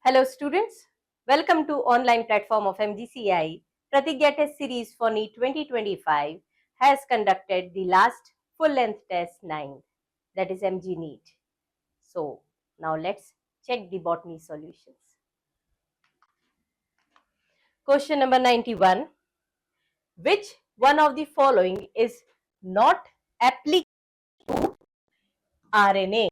Hello students, welcome to online platform of MGCI. Pratigya test series for NEET 2025 has conducted the last full length test 9th, that is MG NEET. So now let's check the botany solutions. Question number 91. Which one of the following is not applicable to RNA?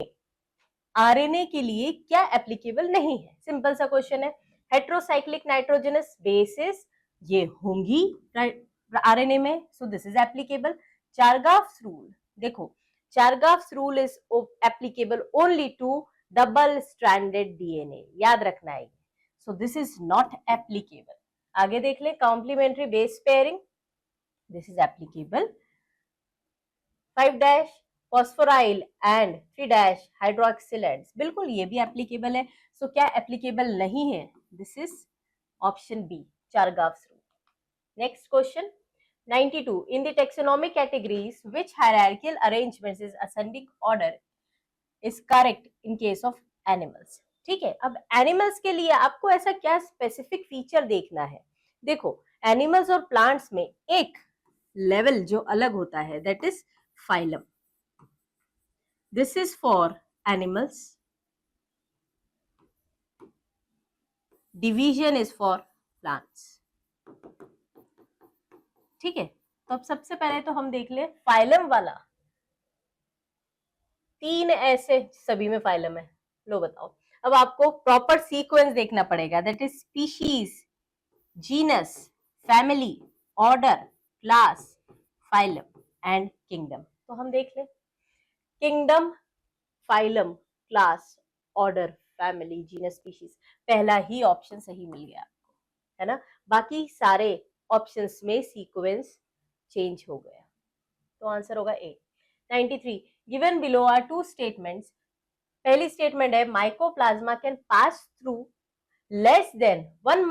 RNA के लिए क्या applicable नहीं है? Simple सा question है. Heterocyclic nitrogenous bases ये होंगी RNA में, so this is applicable. Chargaff's rule, देखो Chargaff's rule is applicable only to double stranded DNA, याद रखना है. So this is not applicable. आगे देख ले. Complementary base pairing, this is applicable. 5' phosphoryl and 3' hydroxylates, बिल्कुल ये भी एप्लीकेबल है. सो क्या एप्लीकेबल नहीं है? This is option B, Chargaff's rule. Next question 92. In the taxonomic categories which hierarchical arrangement is ascending order is correct in case of animals. ठीक है, अब एनिमल्स के लिए आपको ऐसा क्या स्पेसिफिक फीचर देखना है? देखो एनिमल्स और प्लांट्स में एक लेवल जो अलग होता है, that is phylum. This is for animals. Division is for plants. ठीक है, तो अब सबसे पहले तो हम देख ले फाइलम वाला. 3 ऐसे सभी में फाइलम है. लो बताओ, अब आपको प्रॉपर सीक्वेंस देखना पड़ेगा. That is species, genus, family, order, class, phylum and kingdom. तो हम देख ले kingdom, phylum, class, order, family, genus, species. पहला ही ऑप्शन सही मिल गया आपको, है ना. बाकी सारे ऑप्शंस में सीक्वेंस चेंज हो गया, तो आंसर होगा A. 93. Given below are two statements. पहली स्टेटमेंट है mycoplasma can pass through less than 1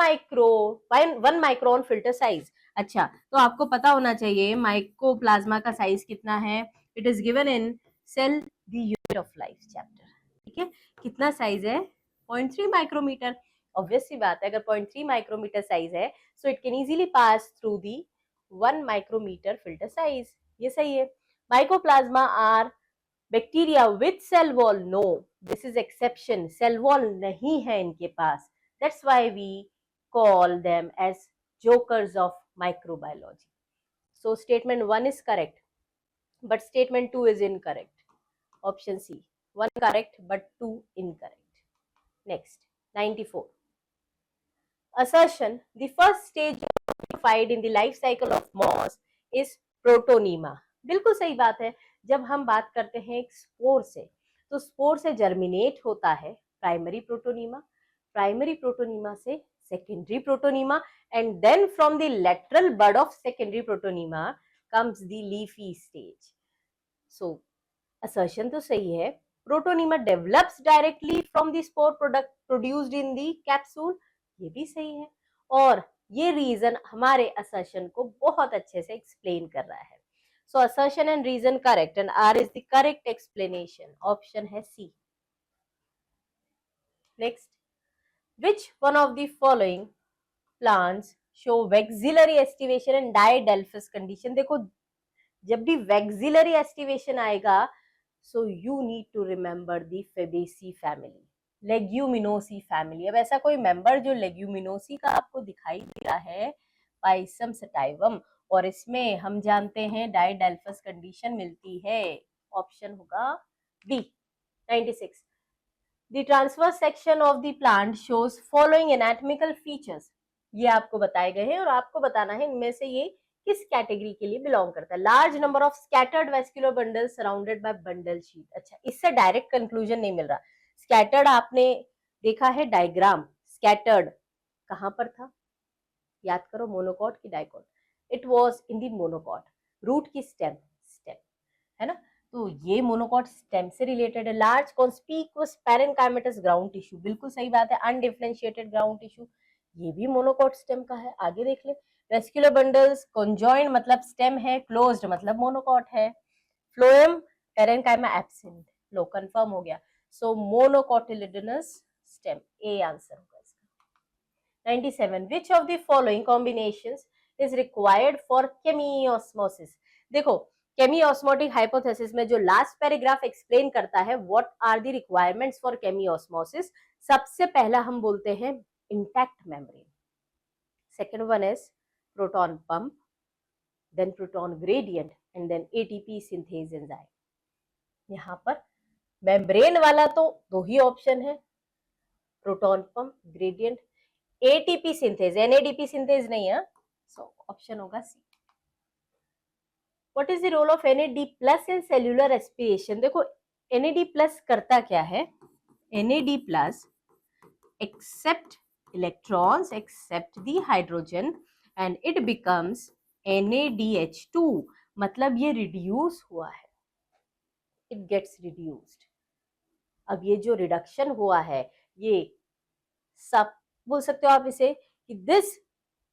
micron filter size. अच्छा, तो आपको पता होना चाहिए माइकोप्लाज्मा का साइज कितना है. It is given in cell the unit of life chapter. ठीक है, कितना साइज है? 0.3 माइक्रोमीटर. ऑब्वियस सी बात है, अगर 0.3 माइक्रोमीटर साइज है so it can easily pass through the 1 micrometer filter size. ये सही है. Mycoplasma are bacteria with cell wall. No, this is exception. Cell wall नहीं है इनके पास. That's why we call them as jokers of microbiology. So statement 1 is correct, but statement 2 is incorrect. Option C, 1 correct but 2 incorrect. Next, 94. Assertion, the first stage identified in the life cycle of moss is protonema. बिल्कुल सही बात है. जब हम बात करते हैं एक स्पोर से, तो स्पोर से जर्मिनेट होता है प्राइमरी प्रोटोनीमा, प्राइमरी प्रोटोनीमा से secondary protonema, and then from the lateral bud of secondary protonema comes the leafy stage. So assertion तो सही है. Protonema develops directly from the spore product produced in the capsule, ये भी सही है. और ये रीजन हमारे असर्शन को बहुत अच्छे से एक्सप्लेन कर रहा है. So assertion and reason correct, and R is the correct explanation. Option है C. Next, which one of the following plants show vexillary estivation and didelphys condition? देखो जब भी vexillary estivation आएगा, so you need to remember the Fabaceae family, Leguminosae family. अब ऐसा कोई member जो Leguminosae का आपको दिखाई दे रहा है, पाइसम सटाइवम, और इसमें हम जानते हैं डाइडेल्फस कंडीशन मिलती है. ऑप्शन होगा B. 96. The transverse section of the plant shows following anatomical features. ये आपको बताए गए हैं और आपको बताना है इनमें से ये किस कैटेगरी के लिए बिलोंग करता है. Large number of scattered vascular bundle surrounded by bundle sheath. अच्छा, इससे डायरेक्ट कंक्लूजन नहीं मिल रहा. स्कैटर्ड आपने देखा है डायग्राम, स्कैटर्ड कहां पर था? याद करो, मोनोकॉट की dicot? It was in the monocot. Root की स्टेम है ना, तो ये मोनोकॉट स्टेम से रिलेटेड है. Large conspicuous parenchymatous ground tissue, बिल्कुल सही बात है. अनडिफरेंशिएटेड ग्राउंड टिश्यू, ये भी मोनोकॉट स्टेम का है. आगे देख ले. वेस्कुलर बंडल्स कॉन्जॉइंड मतलब स्टेम है, क्लोज्ड मतलब मोनोकॉट है. Phloem parenchyma absent. लो, कंफर्म हो गया. So monocotyledonous stem, A answer होगा इसका। 97 which of the following combinations is required for chemiosmosis. देखो केमियोस्मोटिक हाइपोथेसिस में जो लास्ट पैराग्राफ एक्सप्लेन करता है what are the requirements for chemiosmosis, सबसे पहला हम बोलते हैं intact membrane, second one is proton pump, then proton gradient and then ATP synthase enzyme. यहाँ पर मेम्ब्रेन वाला तो दो ही ऑप्शन है, proton pump gradient, ATP synthase, NADP synthase नहीं है, सो ऑप्शन होगा C. What is the role of NAD plus in cellular respiration. देखो NAD प्लस करता क्या है, NAD plus accept electrons, accept the hydrogen and it becomes NADH2, मतलब ये reduce हुआ है, इट गेट्स रिड्यूस्ड। अब ये जो रिडक्शन हुआ है, ये सब बोल सकते हो आप इसे कि this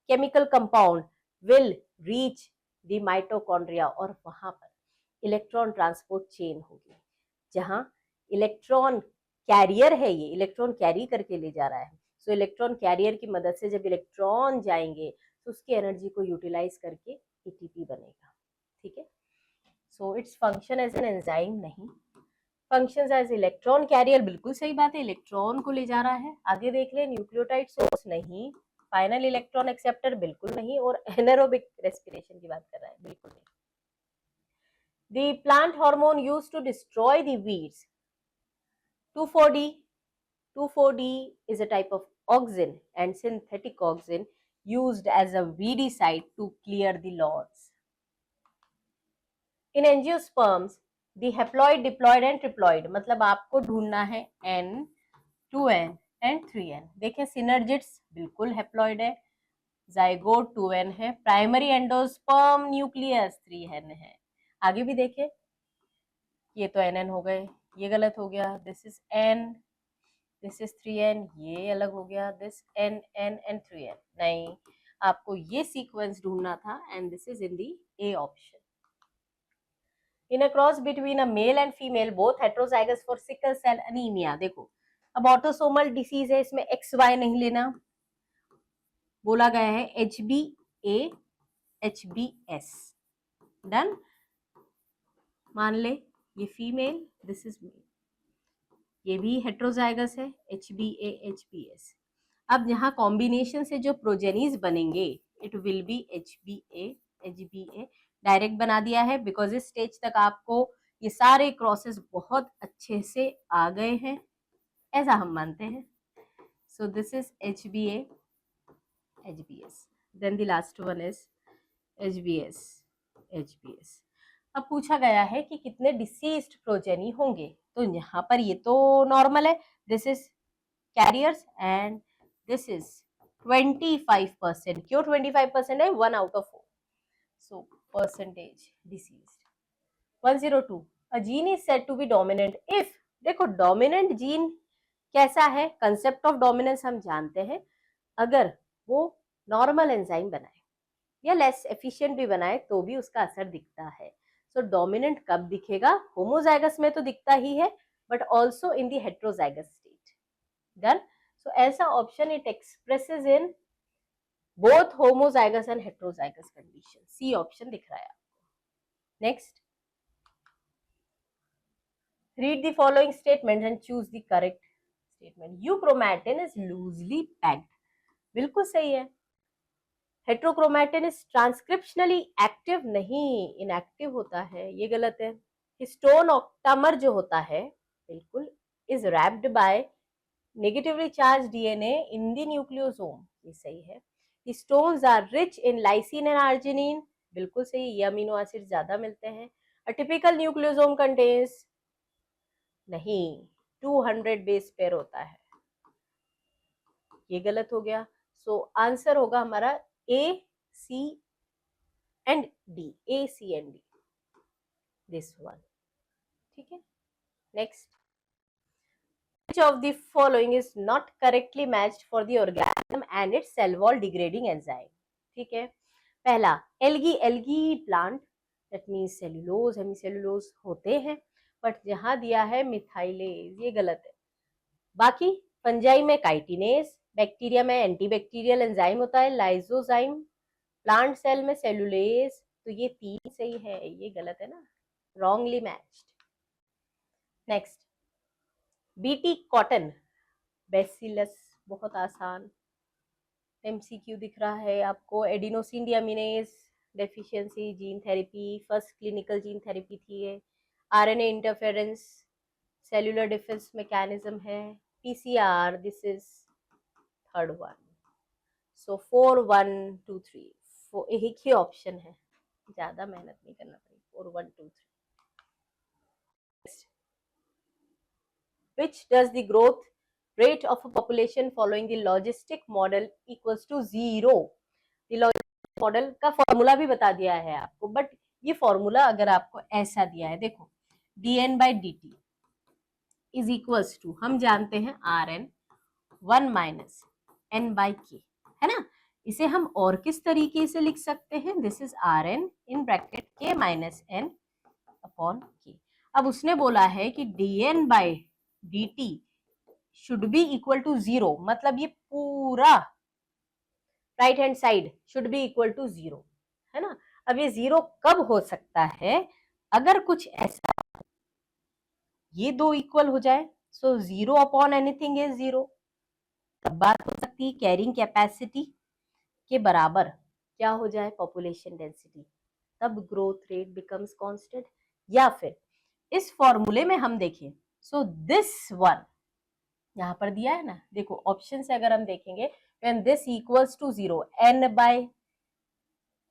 chemical compound will reach the mitochondria और वहां पर इलेक्ट्रॉन ट्रांसपोर्ट चेन होगी, जहां इलेक्ट्रॉन कैरियर है, ये इलेक्ट्रॉन कैरी करके ले जा रहा है। सो इलेक्ट्रॉन कैरियर की मदद से जब इलेक्ट्रॉन जाएंगे तो उसकी एनर्जी को यूटिलाइज करके एटीपी बनेगा, ठीक है। So its function as an enzyme नहीं, फंक्शंस एज इलेक्ट्रॉन कैरियर, बिल्कुल सही बात है, इलेक्ट्रॉन को ले जा रहा है। आगे देख ले, न्यूक्लियोटाइड सोर्स नहीं, फाइनल इलेक्ट्रॉन एक्सेप्टर बिल्कुल नहीं, और एनारोबिक रेस्पिरेशन की बात कर रहा है, बिल्कुल नहीं। The plant hormone used to destroy the weeds, 2,4-D. 2,4-D is a type of auxin and synthetic auxin used as a weedicide to clear the lawns. In angiosperms, the haploid, diploid and triploid, मतलब आपको ढूंढना है N, 2N and 3N। देखें synergists बिल्कुल haploid है, zygote 2N है, primary endosperm nucleus 3N है। आगे भी देखें, ये तो NN हो गए, ये गलत हो गया, this is N, this is 3N, ये अलग हो गया, this N N and 3N। नहीं, आपको ये सीक्वेंस ढूंढना था and this is in the A option. In a cross between a male and female, both heterozygous for sickle cell anemia। देखो अब ऑटोसोमल डिसीज है, इसमें XY नहीं लेना, बोला गया है HbA HbS, डन। मान ले ये फीमेल, दिस इज मेल, ये भी हेट्रोजाइगस है HbA HbS। अब यहाँ कॉम्बिनेशन से जो प्रोजेनीज बनेंगे it will be HbA HbA, direct बना दिया है बिकॉज इस स्टेज तक आपको ये सारे क्रॉसेस बहुत अच्छे से आ गए हैं, ऐसा हम मानते हैं। So this is HbA HbS, then the last one is HbS HbS। अब पूछा गया है कि कितने डिसीज्ड प्रोजेनी होंगे, तो यहाँ पर ये तो नॉर्मल है, this is carriers and this is 25%। क्यों 25% है, 1 out of 4, so percentage deceased। 102 a gene is said to be dominant if, देखो डोमिनेंट जीन कैसा है, कंसेप्ट ऑफ डोमिनेंस हम जानते हैं, अगर वो नॉर्मल एंजाइम बनाए या लेस एफिशिएंट भी बनाए तो भी उसका असर दिखता है। सो डोमिनेंट कब दिखेगा, होमोजाइगस में तो दिखता ही है, but also in the heterozygous state, done. So ऐसा option it expresses in both homozygous and heterozygous condition, C option दिख रहा है आपको। Next, read the following statement and choose the correct statement. Euchromatin is loosely packed, बिल्कुल सही है। Heterochromatin is transcriptionally active, नहीं inactive होता है, ये गलत है। हिस्टोन ऑक्टामर जो होता है बिल्कुल is wrapped by negatively charge DNA in the nucleosome, ये सही है। Histones are rich in lysine and arginine, बिल्कुल सही, ये अमीनो एसिड ज्यादा मिलते हैं। अ टिपिकल न्यूक्लियोसोम कंटेन्स, नहीं 200 बेस पेयर होता है, ये गलत हो गया। सो आंसर होगा हमारा A C and D, A C and D, this one, ठीक है। Next, which of the following is not correctly matched for the organism and its cell wall degrading enzyme, ठीक है। पहला algae plant, that means cellulose hemicellulose होते हैं, but जहां दिया है मिथाइलेज, ये गलत है। बाकी फंजाई में काइटिनेज, बैक्टीरिया में एंटीबैक्टीरियल एंजाइम होता है लाइसोजाइम, प्लांट सेल में सेलुलेज। तो ये 3 सही है, ये गलत है ना, wrongly matched. Next, Bt cotton, Bacillus, बहुत आसान। एमसीक्यू दिख रहा है आपको, adenosine deaminase deficiency gene therapy, first clinical gene therapy थी ये, RNA interference, cellular defence mechanism है, PCR, this is third one. So 4 1 2 3 एक ही ऑप्शन है, ज्यादा मेहनत नहीं करना पड़ेगी। 4 1 2 3। Which does the growth rate of a population following the logistic model equals to 0? The logistic model का फॉर्मूला भी बता दिया है आपको, बट ये फॉर्मूला अगर आपको ऐसा दिया है, देखो dn by dt is equals to, हम जानते हैं rn 1 minus n by k, है ना। इसे हम और किस तरीके से लिख सकते हैं, this is rn in bracket k minus n upon k। अब उसने बोला है कि dn by dt should be equal to 0, मतलब ये पूरा right hand side should be equal to 0, है ना। अब ये 0 कब हो सकता है, अगर कुछ ऐसा ये दो इक्वल हो जाए, सो 0 अपॉन एनीथिंग इज 0। तब बात हो सकती है कैरिंग कैपेसिटी के बराबर क्या हो जाए, पॉपुलेशन डेंसिटी, तब ग्रोथ रेट बिकम्स कांस्टेंट। या फिर इस फॉर्मूले में हम देखें, सो दिस वन यहाँ पर दिया है ना, देखो ऑप्शन से अगर हम देखेंगे, when this equals to 0 n by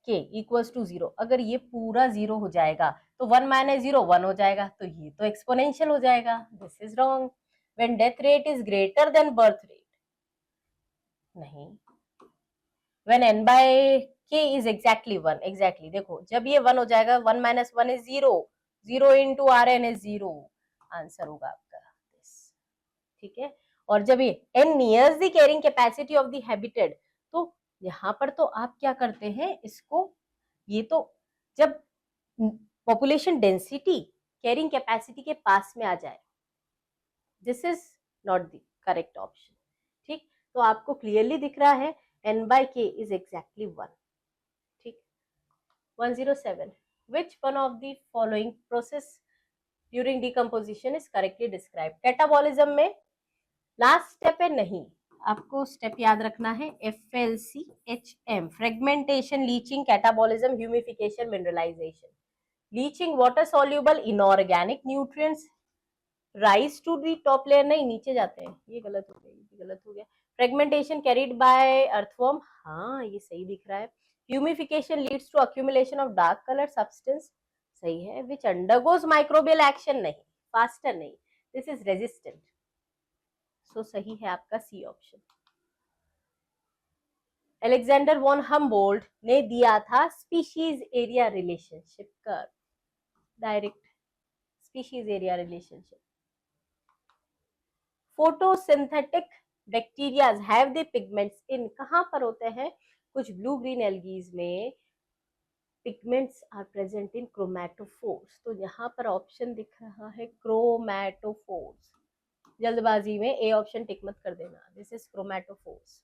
k equals to 0, अगर ये पूरा 0 हो जाएगा तो 1 माइनस 0 1 हो जाएगा, तो ये तो एक्सपोनेंशियल हो जाएगा, this is wrong. When death rate is greater than birth rate, नहीं, when n by k is exactly 1, exactly देखो जब ये 1 हो जाएगा, 1 minus 1 is 0, 0 into rn is 0, answer होगा आपका दिस, ठीक है। और जब ये n nears the carrying capacity of the habitat, तो यहाँ पर तो आप क्या करते हैं इसको, ये तो जब पॉपुलेशन डेंसिटी कैरिंग कैपेसिटी के पास में आ जाए, this is not the correct option, ठीक। तो आपको क्लियरली दिख रहा है n by k is exactly 1, ठीक। 107, which one of the following process during decomposition is correctly described? Catabolism में लास्ट स्टेप है, नहीं, आपको स्टेप याद रखना है, FLCHM, fragmentation, leaching, catabolism, humification, mineralization. Leaching water soluble inorganic nutrients rise to the top layer, नहीं नीचे जाते हैं, ये गलत हो गया, ये गलत हो गया। फ्रेगमेंटेशन कैरिड बाय अर्थवर्म, हाँ ये सही दिख रहा है। Humification leads to accumulation of dark colour substance, सही है। विच अंडरगोज माइक्रोबियल एक्शन, नहीं, फास्टर नहीं, दिस इज रेजिस्टेंट, सो सही है आपका C option. Alexander von Humboldt ने दिया था species area relationship curve, direct species area relationship. Photosynthetic bacterias have the pigments in, कहां पर होते हैं, कुछ ब्लू ग्रीन एल्गीज में pigments are present in chromatophores, तो यहाँ पर ऑप्शन दिख रहा है क्रोमैटोफोर्स, जल्दबाजी में ए ऑप्शन टिक मत कर देना, this is chromatophores.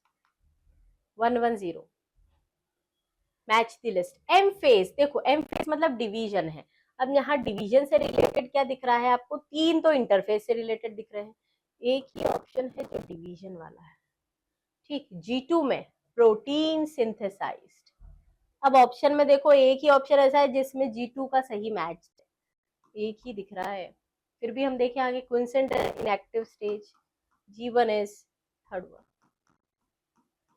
110, match the list. M phase, देखो एम फेस मतलब डिवीजन है, अब यहाँ डिवीजन से रिलेटेड क्या दिख रहा है आपको, 3 तो इंटरफेस से रिलेटेड दिख रहे हैं, एक ही ऑप्शन है जो डिवीजन वाला है, ठीक। G2 में प्रोटीन सिंथेसाइज्ड, अब ऑप्शन में देखो एक ही ऑप्शन ऐसा है जिसमें G2 का सही मैच है, एक ही दिख रहा है, फिर भी हम देखें आगे, quiescent inactive stage, G1 is third one,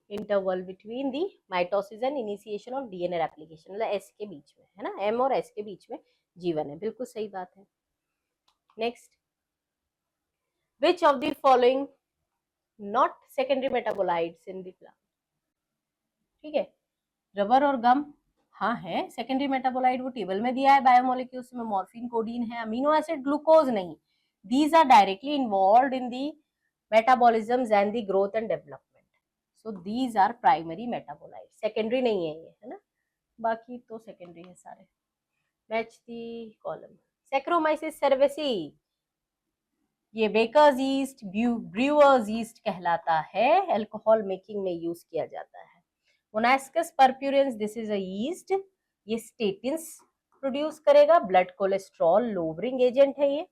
interval between the mitosis and initiation of DNA replication, मतलब एस के बीच में है ना, एम और एस के बीच में G1 है, बिल्कुल सही बात है। Next, which of the following not secondary metabolites in the plant, ठीक है, रबर और गम हाँ है सेकेंडरी मेटाबोलाइट, वो टेबल में दिया है बायोमोलिक्यूल्स में, मॉर्फिन, कोडीन है, अमीनो एसिड, ग्लूकोज नहीं, these are directly involved in the metabolism and the growth and development, so these are primary metabolite, secondary नहीं है ये, है ना, बाकी तो सेकेंडरी है सारे। मैच दी कॉलम, सैक्रोमाइसिस सेरेवेसी, ये बेकर्स ईस्ट, ब्रूअर्स ईस्ट कहलाता है, अल्कोहल मेकिंग में यूज किया जाता है। Monascus purpureus, this is a yeast, ये स्टेटिन्स प्रोड्यूस करेगा, ब्लड कोलेस्ट्रॉल लोवरिंग एजेंट है ये।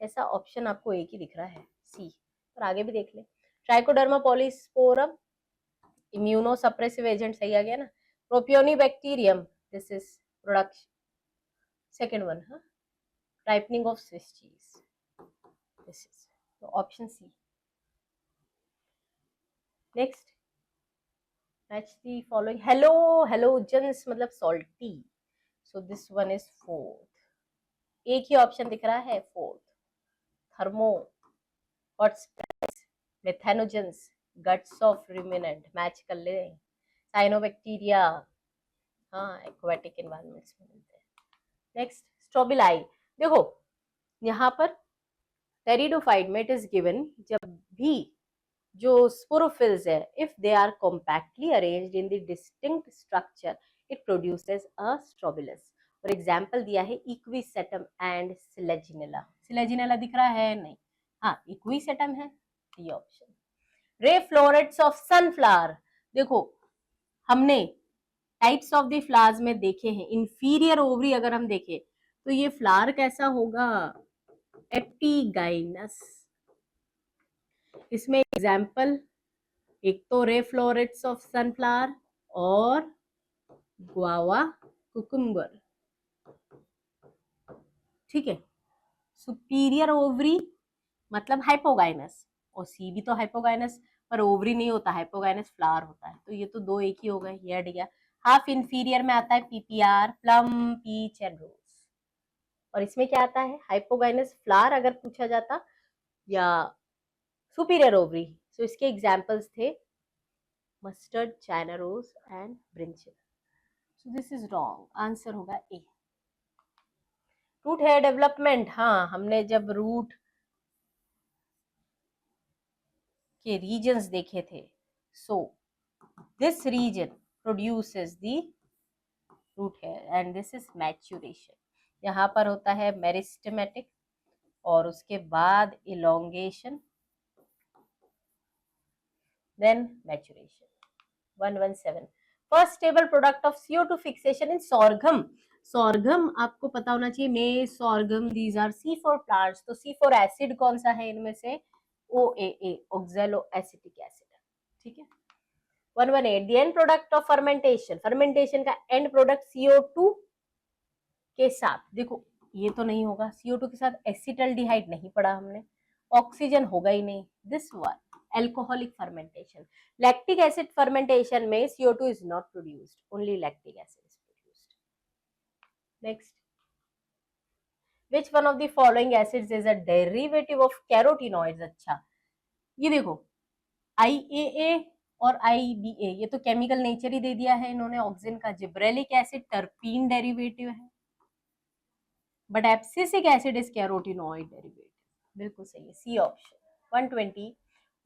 ऐसा ऑप्शन आपको एक ही दिख रहा है, सी, और आगे भी देख ले। Trichoderma polysporum, immuno suppressive agent, सही आ गया ना। Propionibacterium, this is production, second one, हाँ, ripening of Swiss cheese. This is so option C. Next, match the following. Hello, halogens मतलब salty. So this one is fourth. एक ही option दिख रहा है fourth. Thermo, hot spice, methanogens, guts of ruminant. Match कर ले. Cyanobacteria, हाँ, aquatic environments में मिलते हैं. Next, strobili. देखो यहाँ पर टेरिडोफाइट में इट इज गिवन, जब भी जो स्पोरोफिल्स है, if they are compactly arranged in the distinct structure, it produces a strobilus. और एग्जांपल दिया है इक्विसेटम एंड सिलेजिनेला। सिलेजिनेला दिख रहा है? नहीं, हाँ, इक्विसेटम है, ये option. Ray florets of sunflower, देखो हमने टाइप्स ऑफ द फ्लावर्स में देखे हैं, इंफीरियर ओवरी अगर हम देखें तो ये फ्लावर कैसा होगा? एपिगाइनस। इसमें एग्जाम्पल एक तो रे फ्लोरेट्स ऑफ सनफ्लावर और गुआवा कुकुम्बर, ठीक है। सुपीरियर ओवरी मतलब हाइपोगाइनस, और सी भी तो हाइपोगाइनस, पर ओवरी नहीं होता, हाइपोगाइनस फ्लावर होता है, तो ये तो दो एक ही हो गए, ये हट गया। हाफ इंफीरियर में आता है पीपीआर, प्लम, पीच एंड रोज, और इसमें क्या आता है? हाइपोगाइनस फ्लावर अगर पूछा जाता, या सुपीरियर ओवरी। सो इसके एग्जाम्पल्स थे mustard, China rose and brinjal. So this is wrong, answer होगा ए। रूट हेयर डेवलपमेंट, हाँ, हमने जब रूट के रीजन्स देखे थे, so this region produces the root hair and this is maturation. यहाँ पर होता है मेरिस्टेमेटिक, और उसके बाद elongation, then maturation. 117 first stable product of CO2 fixation in sorghum। sorghum आपको पता होना चाहिए, मेज, sorghum, these are C4 plants. तो C4 एसिड कौन सा है इनमें से? OAA, ऑक्सैलोएसिटिक एसिड, ठीक है। 118 the end product of fermentation, fermentation का एंड प्रोडक्ट CO2 के साथ, देखो ये तो नहीं होगा, CO2 के साथ एसिटल्डिहाइड नहीं पढ़ा हमने, ऑक्सीजन होगा ही नहीं, this one alcoholic fermentation. Lactic acid fermentation में CO2 is not produced, only lactic acid is produced. Next, which one of the following acids is a derivative of carotenoids? अच्छा, ये देखो IAA और IBA, ये तो chemical nature ही दे दिया है इन्होंने ऑक्सीजन का। जिब्रेलिक एसिड टर्पीन डेरिवेटिव है, but abscisic acid is carotenoid derivative, बिल्कुल सही है, C option. 120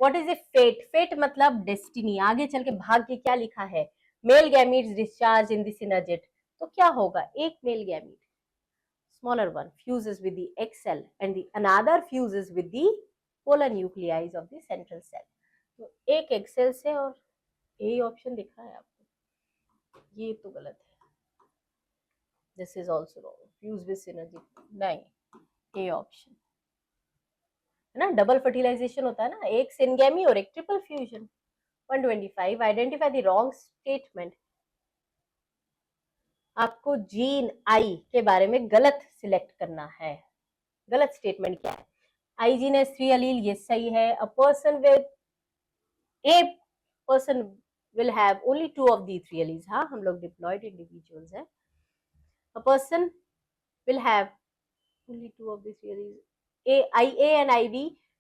what is a fate? Fate मतलब डेस्टिनी, आगे चल के भाग्य क्या लिखा है? Male gametes discharge in the synergid, तो क्या होगा? एक male gamete, smaller one, fuses with the egg cell and the another fuses with the polar nuclei of the central cell। तो एक egg cell से, और ए ऑप्शन दिख रहा है आपको, ये तो गलत है, this is also wrong, fuse with synergid नहीं, ए ऑप्शन है ना, डबल फर्टिलाइजेशन होता है ना, एक सिनगेमी और एक triple fusion. 125 identify the wrong statement, आपको जीन आई के बारे में गलत सिलेक्ट करना है। गलत स्टेटमेंट क्या है? आई जीन has 3 allele, ये सही है। a person will have only 2 of the 3 alleles, हाँ, हम लोग डिप्लॉयड इंडिविजुअल्स हैं। a person will have only 2 of the 3 alleles, IA and IB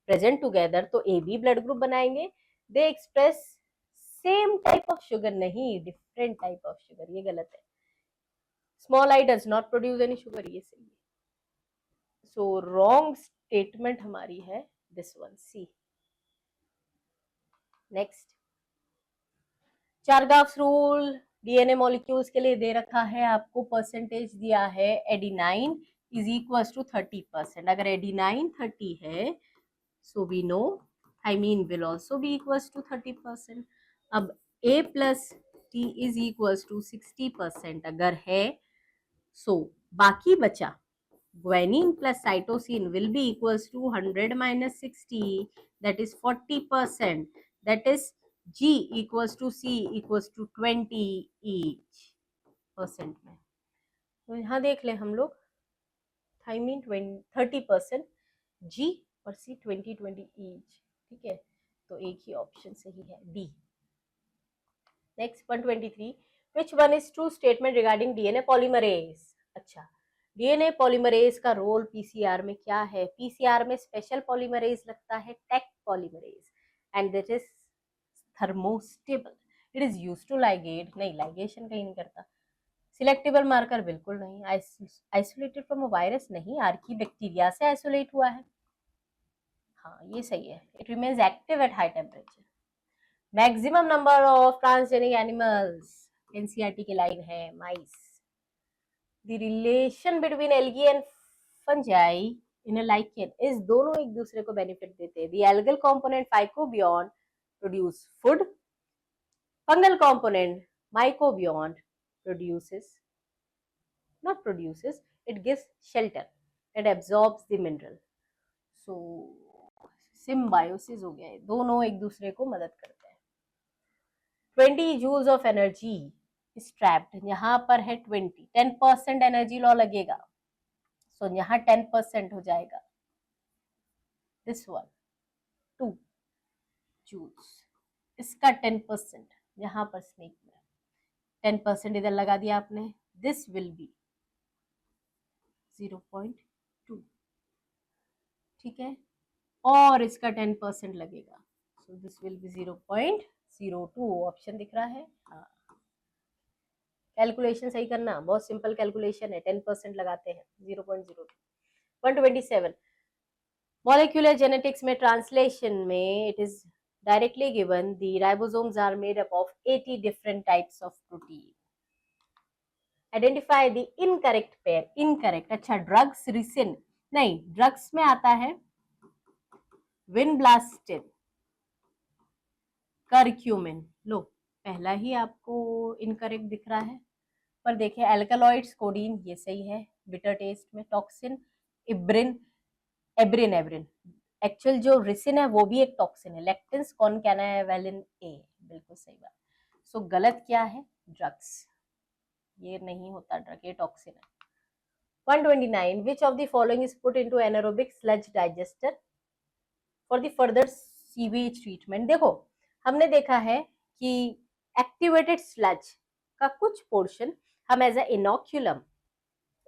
present together, तो AB ब्लड ग्रुप बनाएंगे। They express same type of sugar, नहीं, different type of sugar, ये गलत है। Small i does not produce any sugar, ये सही है। So wrong statement हमारी है this one, C. Next, Chargaff's rule DNA molecules के लिए दे रखा है आपको, परसेंटेज दिया है एडिनाइन इज इक्वल टू 30%। अगर एडिनाइन 30 है So we know thymine will also be equals to 30%. अब A plus T is equals to 60% अगर है, so बाकी बचा guanine plus cytosine will be equals to 100 minus 60, that is 40%, that is G equals to C equals to 20 each percent में. तो यहाँ देख लें हम लोग थाइमिन 30%, G और C 20 each. ठीक है, तो एक ही ऑप्शन सही है D. Next 123, which one is true statement regarding DNA polymerase? अच्छा, डीएनए पॉलीमरेज का रोल पीसीआर में क्या है? पीसीआर में स्पेशल पॉलीमरेज लगता है, Taq polymerase, and that is thermostable. It is used to ligate, नहीं लाइगेशन कहीं नहीं करता. सिलेक्टेबल मार्कर बिल्कुल नहीं. आइसोलेटेड फ्रॉम अ वायरस नहीं, आर्की बैक्टीरिया से आइसोलेट हुआ है. हाँ ये सही है. It remains active at high temperature. Maximum number of transgenic animals, NCERT की लाइन है mice. The relation between algae and fungi in a lichen is दोनों एक दूसरे को बेनिफिट देते हैं. The algal component phycobion produce food. Fungal component mycobion it gives shelter. It absorbs the mineral. So symbiosis हो गया है, दोनों एक दूसरे को मदद करते हैं. 20 joules of energy ट्रैप्ड, यहाँ पर है 20, 10% एनर्जी लॉ लगेगा, सो यहाँ 10% हो जाएगा. दिस वन 2 जूल्स, इसका 10% यहाँ पर स्नेक में 10% इधर लगा दिया आपने. This will be 0.2. ठीक है, और इसका 10% लगेगा, so this will be 0.02. Option दिख रहा है. हाँ, कैलकुलेशन सही करना, बहुत सिंपल कैलकुलेशन है. 10% लगाते हैं 0.02. 127, मॉलिक्यूलर जेनेटिक्स में ट्रांसलेशन में it is directly given the ribosomes are made up of 80 different types of protein. Identify the incorrect pair. Incorrect, अच्छा ड्रग्स रिसिन नहीं, ड्रग्स में आता है विनब्लास्टिन, करक्यूमिन. लो पहला ही आपको इनकरेक्ट दिख रहा है, पर देखिए एल्कलॉइड्स, कोडीन ये सही है, बिटर टेस्ट में. टॉक्सिन एब्रिन, एक्चुअल जो रिसिन है वो भी एक टॉक्सिन है. लेक्टिन्स कॉनकैनावेलिन ए, बिल्कुल सही बात. सो गलत क्या है? ड्रग्स. ये नहीं होता ड्रग, ये टॉक्सिन है. 129, which of the following is put into anaerobic sludge digester for the further sewage treatment? देखो हमने देखा है कि एक्टिवेटेड स्लज का कुछ पोर्शन हम as a inoculum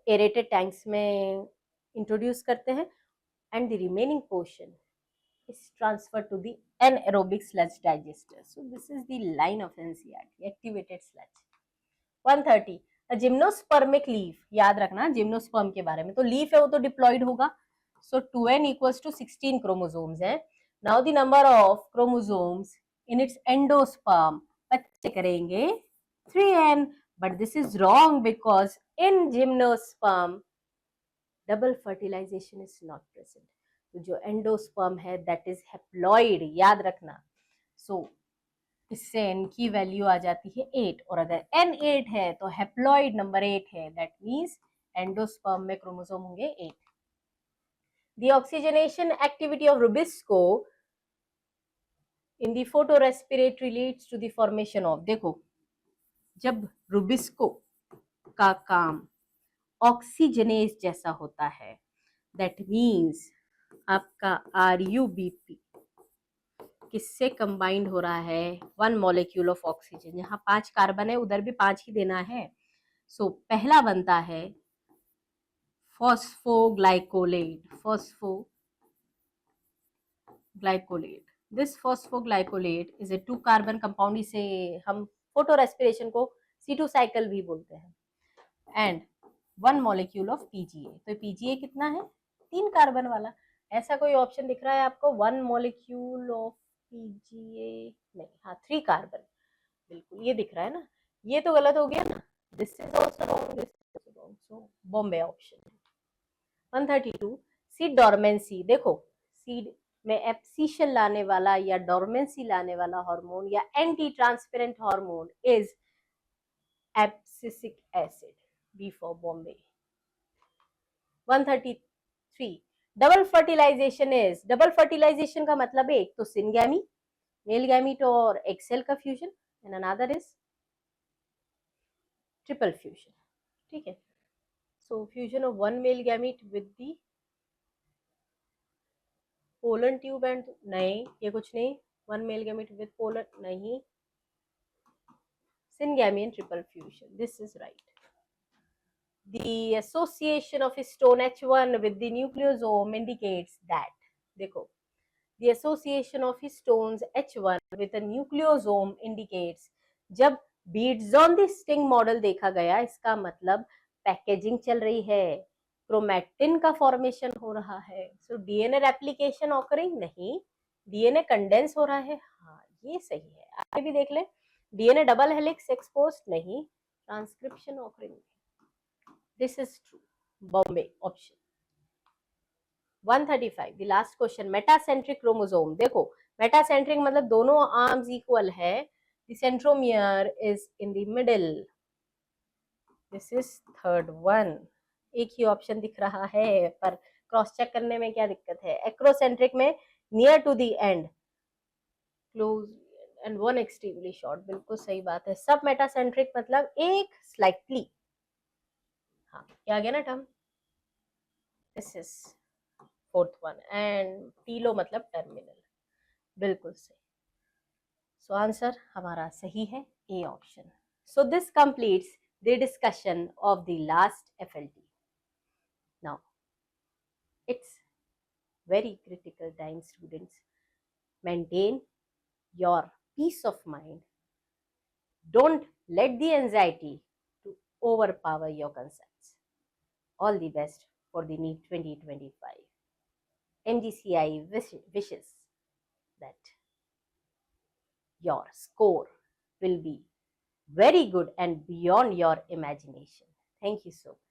aerated tanks में इंट्रोड्यूस करते हैं, and the remaining portion is transferred to the anaerobic sludge digester. So this is the line of NCERT, activated sludge. 130, a gymnospermic leaf, याद रखना gymnosperm के बारे में. तो लीफ है वो तो डिप्लॉइड होगा, so 2n equals to 16 chromosomes है. Now the number of chromosomes in its endosperm, बच्चे करेंगे 3n, but this is wrong because in gymnosperm double fertilization is not present. तो जो एंडोस्पर्म है दैट इज हेप्लॉइड, याद रखना. सो इससे n की वैल्यू आ जाती है 8, और अगर n 8 है तो हेप्लॉइड नंबर 8 है, दैट मीन्स एंडोस्पर्म में क्रोमोसोम होंगे 8. The oxygenation activity of RuBisCO in the photorespiratory leads to the formation of. देखो जब रुबिस्को का काम ऑक्सीजनेज जैसा होता है, दैट मीन्स आपका RUBP किससे कंबाइंड हो रहा है? 1 मॉलिक्यूल ऑफ ऑक्सीजन. यहाँ 5 कार्बन है, उधर भी 5 ही देना है. सो पहला बनता है phosphoglycolate. This phosphoglycolate is a 2 carbon compound. इसे हम फोटो रेस्पिरेशन को C2 साइकिल भी बोलते हैं. And 1 molecule of PGA. तो PGA कितना है? 3 कार्बन वाला. ऐसा कोई ऑप्शन दिख रहा है आपको 1 मॉलिक्यूल ऑफ PGA? नहीं, हाँ 3 कार्बन, बिल्कुल ये दिख रहा है ना. ये तो गलत हो गया ना. This is also wrong, this is wrong. So Bombay option. 132, seed dormancy. देखो सीड में एब्सिशन लाने वाला या डोर्मेंसी लाने वाला हार्मोन या anti transparent hormone is abscisic acid, B for Bombay. 133 double fertilization is, double fertilization का मतलब है एक तो सिनगैमी, मेल गैमीट और एग सेल का fusion, and another is triple fusion, ठीक है। So fusion of one male gamete with the pollen tube and, नहीं ये कुछ नहीं, one male gamete with pollen नहीं, syngamy and triple fusion, this is right. The association of histone H1 with the nucleosome indicates that, देखो, the association of histones H1 with a nucleosome indicates, जब beads on the sting model देखा गया, इसका मतलब packaging चल रही है, chromatin का फॉर्मेशन हो रहा है, सो डीएनए रेप्लिकेशन ऑकरिंग नहीं, डीएनए कंडेंस हो रहा है, हाँ ये सही है। आगे भी देख ले, डीएनए डबल हेलिक्स एक्सपोज नहीं, transcription occurring, this is true, Bombay option. 135 the last question, metacentric chromosome, देखो मेटासेंट्रिक मतलब दोनों आर्म्स इक्वल है, the centromere is in the middle, this is third one, एक ही ऑप्शन दिख रहा है पर क्रॉस चेक करने में क्या दिक्कत है। एक्रोसेंट्रिक में near to the end, close end one extremely short, बिल्कुल सही बात है। सब मेटासेंट्रिक मतलब एक स्लाइटली, हाँ क्या आ गया ना term, this is fourth one, and telo मतलब टर्मिनल, बिल्कुल सही। सो आंसर हमारा सही है A option. So this completes the discussion of the last FLT। Now it's very critical time, students. Maintain your peace of mind. Don't let the anxiety to overpower your concepts. All the best for the NEET 2025. MGCI wishes that your score will be very good and beyond your imagination. Thank you so much.